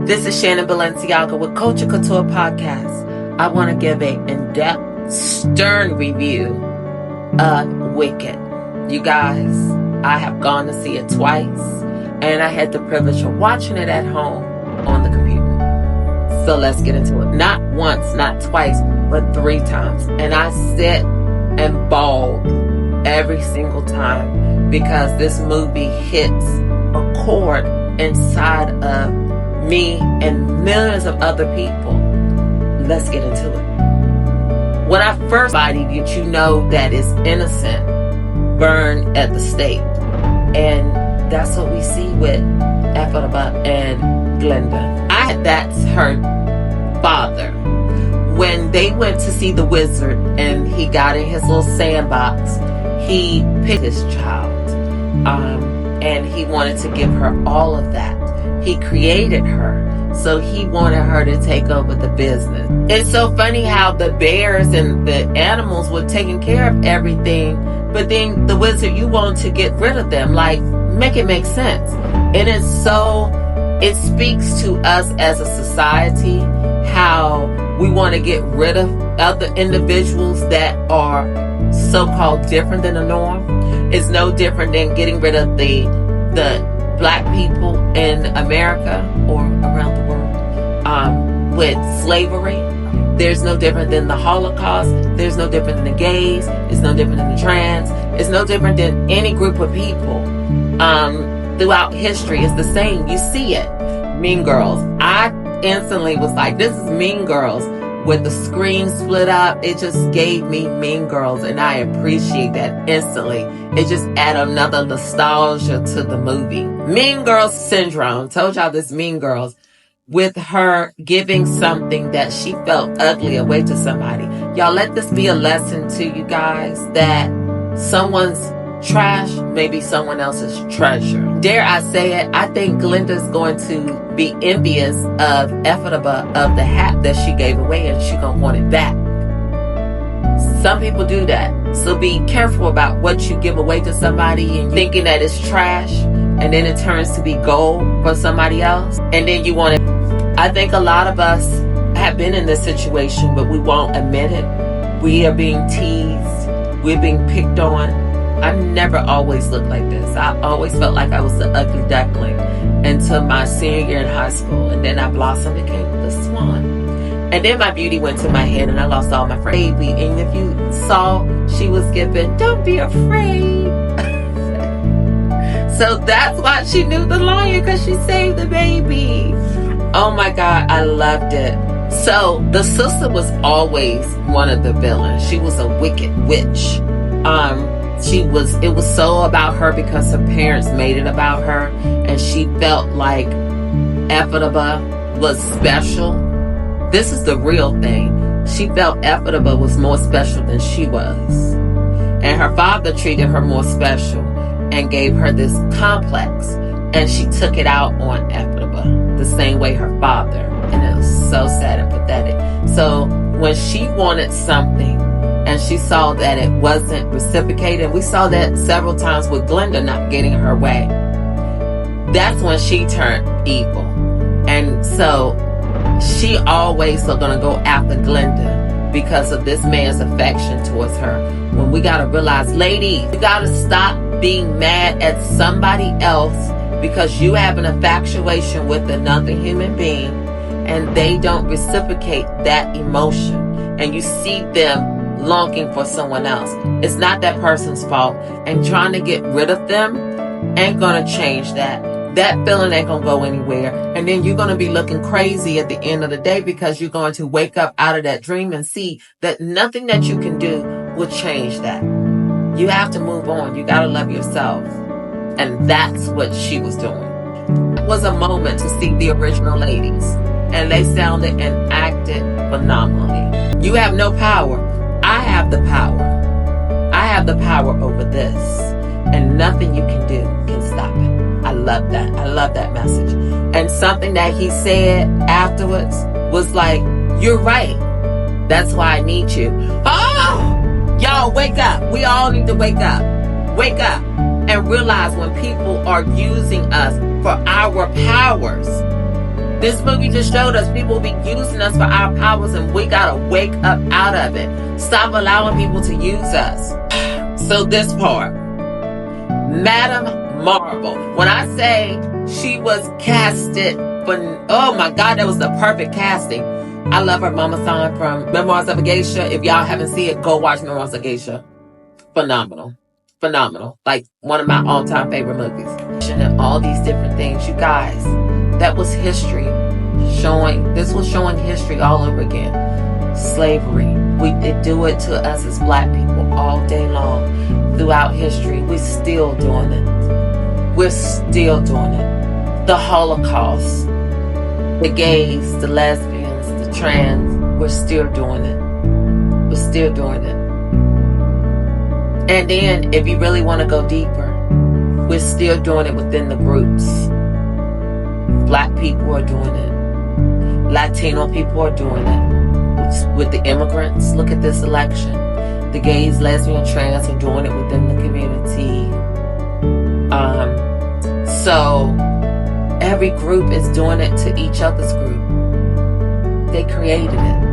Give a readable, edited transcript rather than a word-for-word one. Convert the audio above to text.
This is Shannon with Culture Couture Podcast. I want to give an in-depth, stern review of Wicked. You guys, I have gone to see it twice, and I had the privilege of watching it at home on the computer. So let's get into it. Not once, not twice, but 3 times. And I sit and bawled every single time because this movie hits a chord inside of me and millions of other people. Let's get into it. When I first bodied you know that is innocent, burned at the stake. And that's what we see with Ephrata and Glenda. That's her father. When they went to see the wizard and he got in his little sandbox, he picked his child. And he wanted to give her all of that. He created her, so he wanted her to take over the business. It's so funny how the bears and the animals were taking care of everything, but then the wizard, you want to get rid of them. Like, make it make sense. And it speaks to us as a society how we want to get rid of other individuals that are so-called different than the norm. It's no different than getting rid of the black people in America or around the world with slavery. There's no different than the Holocaust. There's no different than the gays. It's no different than the trans. It's no different than any group of people throughout history. It's the same. You see it. Mean Girls. I instantly was like, this is Mean Girls with the screen split up. It just gave me Mean Girls, and I appreciate that instantly. It just added another nostalgia to the movie. Mean Girls syndrome. Told y'all this Mean Girls. With her giving something that she felt ugly away to somebody. Y'all, let this be a lesson to you guys that someone's trash may be someone else's treasure. Dare I say it, I think Glenda's going to be envious of Ephrata of the hat that she gave away, and she's going to want it back. Some people do that. So be careful about what you give away to somebody and thinking that it's trash, and then it turns to be gold for somebody else. And then you want it. I think a lot of us have been in this situation, but we won't admit it. We are being teased. We're being picked on. I never always looked like this. I always felt like I was the ugly duckling until my senior year in high school. And then I blossomed and became the swan. And then my beauty went to my head and I lost all my friends. And if you saw, she was given, don't be afraid. So that's why she knew the lion, because she saved the baby. Oh my God, I loved it. So the sister was always one of the villains. She was a wicked witch. It was so about her because her parents made it about her, and she felt like Ephrata was special. This is the real thing. She felt Ephrata was more special than she was. And her father treated her more special and gave her this complex, and she took it out on Ephrata the same way her father. And it was so sad and pathetic. So when she wanted something and she saw that it wasn't reciprocated, we saw that several times with Glenda not getting her way, that's when she turned evil. And so she always is going to go after Glenda because of this man's affection towards her. When we got to realize, ladies, you got to stop being mad at somebody else because you have an infatuation with another human being and they don't reciprocate that emotion, and you see them longing for someone else. It's not that person's fault, and trying to get rid of them ain't gonna change that. That feeling ain't gonna go anywhere, and then you're gonna be looking crazy at the end of the day because you're going to wake up out of that dream and see that nothing that you can do will change that. You have to move on. You gotta love yourself. And that's what she was doing. It was a moment to see the original ladies, and they sounded and acted phenomenally. You have no power. I have the power. I have the power over this, and nothing you can do can stop it. I love that. I love that message. And something that he said afterwards was like, you're right. That's why I need you. Oh, y'all wake up. We all need to wake up. Wake up and realize when people are using us for our powers, This movie just showed us people will be using us for our powers, and we gotta wake up out of it. Stop allowing people to use us. So this part, Madam Marvel. When I say she was casted for, oh my God, that was the perfect casting. I love her Mama San from Memoirs of a Geisha. If y'all haven't seen it, go watch Memoirs of a Geisha. Phenomenal. Like one of my all-time favorite movies. And all these different things, you guys. That was history this was showing history all over again. Slavery. They do it to us as black people all day long. Throughout history, we're still doing it. The Holocaust. The gays, the lesbians, the trans, we're still doing it. And then, if you really want to go deeper, we're still doing it within the groups. Black people are doing it. Latino people are doing it. With the immigrants, look at this election. The gays, lesbian, trans are doing it within the community. So every group is doing it to each other's group. They created it.